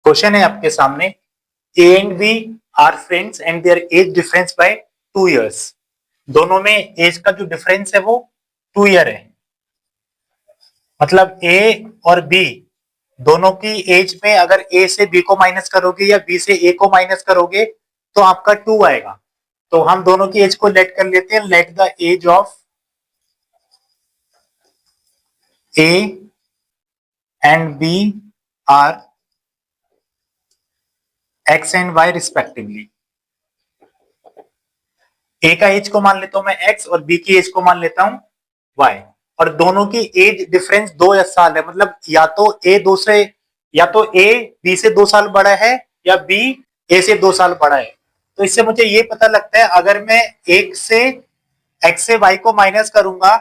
Question है आपके सामने, A and B are friends and their age difference by 2 years। दोनों में एज का जो डिफरेंस है वो 2 year है। मतलब ए और बी दोनों की एज में अगर ए से बी को माइनस करोगे या बी से ए को माइनस करोगे तो आपका 2 आएगा। तो हम दोनों की एज को लेट कर लेते हैं। Let the age of A and B are X and Y respectively. A का एज को मान लेता हूं मैं एक्स और बी की एज को मान लेता हूं वाई। और दोनों की एज डिफरेंस 2 साल है। मतलब या तो ए बी से 2 साल बड़ा है या बी ए से 2 साल बड़ा है। तो इससे मुझे ये पता लगता है अगर मैं एक से एक्स से वाई को माइनस करूंगा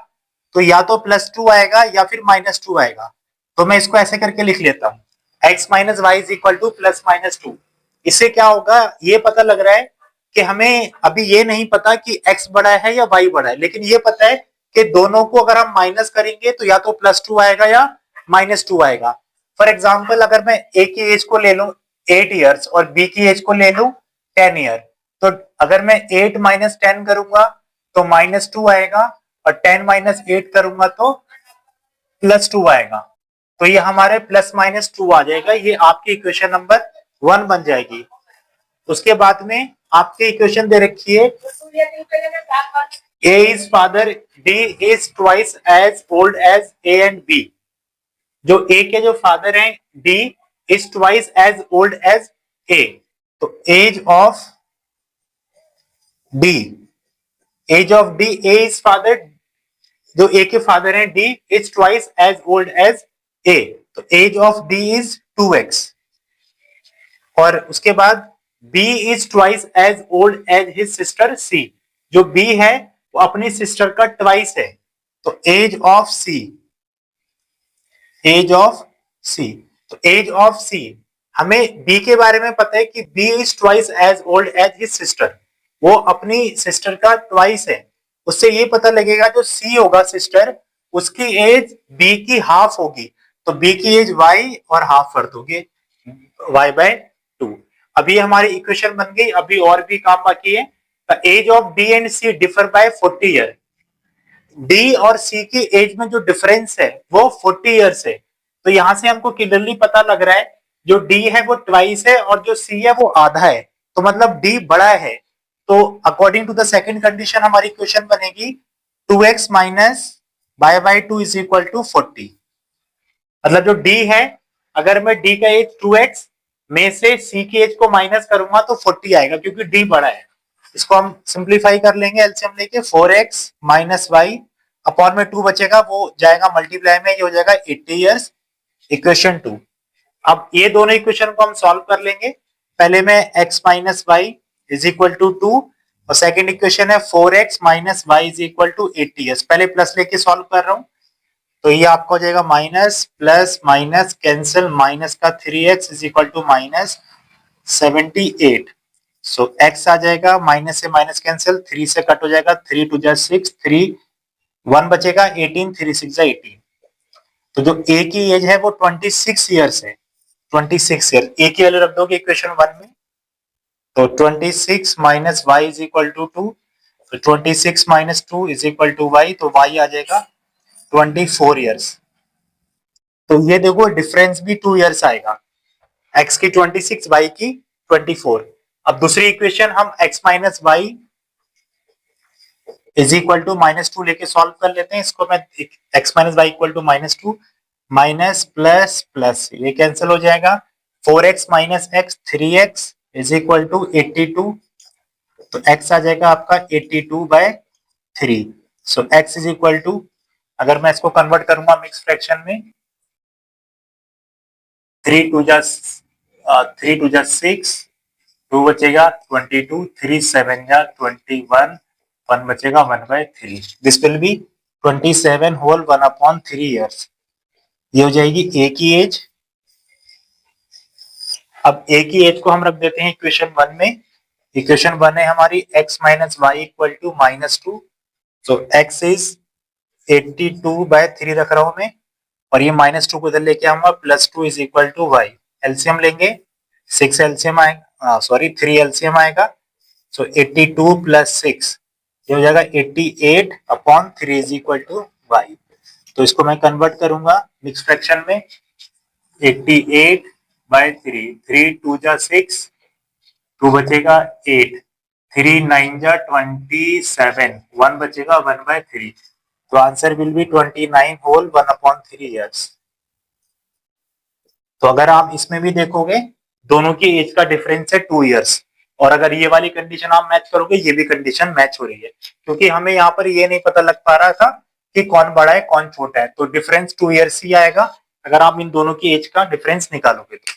तो या तो +2 आएगा या फिर -2 आएगा। तो मैं इसको ऐसे करके लिख लेता हूं, x minus y is equal to +-2। इससे क्या होगा ये पता लग रहा है कि हमें अभी ये नहीं पता कि x बड़ा है या y बड़ा है, लेकिन ये पता है कि दोनों को अगर हम माइनस करेंगे तो या तो +2 आएगा या -2 आएगा। फॉर एग्जाम्पल अगर मैं a की एज को ले लूं 8 years और b की एज को ले लूं 10 year, तो अगर मैं 8 - 10 करूंगा तो -2 आएगा और 10 - 8 करूंगा तो +2 आएगा। तो ये हमारे +-2 आ जाएगा। ये आपकी इक्वेशन नंबर 1 बन जाएगी। उसके बाद में आपके इक्वेशन दे रखी है A is father, D is twice as old as A and B। जो A के जो फादर हैं D is twice as old as A। तो as of D, age of D, A is father, जो A के father हैं D is twice as old as A। तो as of D is 2x। और उसके बाद B is twice as old as his sister C। जो B है वो अपनी सिस्टर का ट्वाइस है। तो as of C, age of C, तो एज ऑफ C, हमें B के बारे में पता है कि B is twice as old as his sister। वो अपनी सिस्टर का ट्वाइस है। उससे ये पता लगेगा जो C होगा सिस्टर, उसकी एज B की हाफ होगी। तो B की एज Y और हाफ कर दोगे Y/2। अभी हमारी इक्वेशन बन गई। अभी और भी काम बाकी है। The age of D and C differ by 40 year. D और C की एज में जो डिफरेंस है वो 40 ईयर्स है। तो यहां से हमको क्लियरली पता लग रहा है जो D है वो ट्वाइस है और जो C है वो आधा है। तो मतलब D बड़ा है। तो according to the second condition हमारी इक्वेशन बनेगी 2x minus y/2 is equal to 40। मतलब जो D है, अगर मैं D का एज 2x में से C की एज को माइनस करूंगा तो 40 आएगा क्योंकि D बड़ा है। इसको हम सिंप्लीफाई कर लेंगे एलसीएम लेके 4x माइनस वाई अपॉन में 2 बचेगा, वो जाएगा मल्टीप्लाई में, ये हो जाएगा 80 ईयर्स। इक्वेशन 2। अब ये दोनों इक्वेशन को हम सॉल्व कर लेंगे। पहले में x minus y is equal to 2 और सेकंड इक्वेशन है 4x minus y is equal to 80 years. पहले प्लस लेके सॉल्व कर रहा हूं तो ये आपका हो जाएगा minus plus minus cancel, minus का 3x is equal to -78। So x आ जाएगा, माइनस से माइनस कैंसिल, 3 से कट हो जाएगा, 3 2 जा 6, 3 1 बचेगा, 18, 3 6 जा 18। तो जो a की एज है वो 26 ईयर्स है। 26 ईयर a की वैल्यू रख दोगे इक्वेशन 1 में तो 26 minus y is equal to 2। तो 26 minus 2 is equal to y, तो y आ जाएगा 24 ईयर्स। तो ये देखो डिफरेंस भी 2 ईयर्स आएगा, x की 26, y की 24। अब दूसरी इक्वेशन हम x minus y is equal to -2 लेके सॉल्व कर लेते हैं। इसको मैं x minus y equal to -2 minus plus plus ये कैंसिल हो जाएगा, 4x minus x 3x is equal to 82। तो x आ जाएगा आपका 82/3। So x is equal to, अगर मैं इसको कन्वर्ट करूंगा मिक्स फ्रैक्शन में, 3 2 जा 6, 2 बचेगा 22, 3 7 जा 21, 1 बचेगा 1/3। This will be 27 whole 1/3 years. ये हो जाएगी a की एज। अब a की एज को हम रख देते हैं इक्वेशन 1 में। इक्वेशन 1 है हमारी x minus y equal to -2। So x is 82/3 रख रहा हूं मैं और ये -2 को इधर लेके आऊंगा, +2 is equal to y. LCM लेंगे 6 एलसीएम आएगा, सॉरी 3 एलसीएम आएगा, सो 82 प्लस 6 ये हो जाएगा 88 upon 3 is equal to y। तो इसको मैं कन्वर्ट करूंगा मिक्स फ्रैक्शन में, 88 बाय 3, 3 2 जा 6, 2 बचेगा 8, 3 9 जा 27, 1 बचेगा 1 बाय 3, तो answer will be 29 whole 1 upon 3 years. तो अगर आप इसमें भी देखोगे दोनों की एज का डिफरेंस है 2 ईयर्स, और अगर ये वाली कंडीशन आप मैच करोगे ये भी कंडीशन मैच हो रही है, क्योंकि हमें यहाँ पर ये नहीं पता लग पा रहा था कि कौन बड़ा है कौन छोटा है, तो डिफरेंस 2 ईयर्स ही आएगा अगर आप इन दोनों की एज का डिफरेंस निकालोगे तो।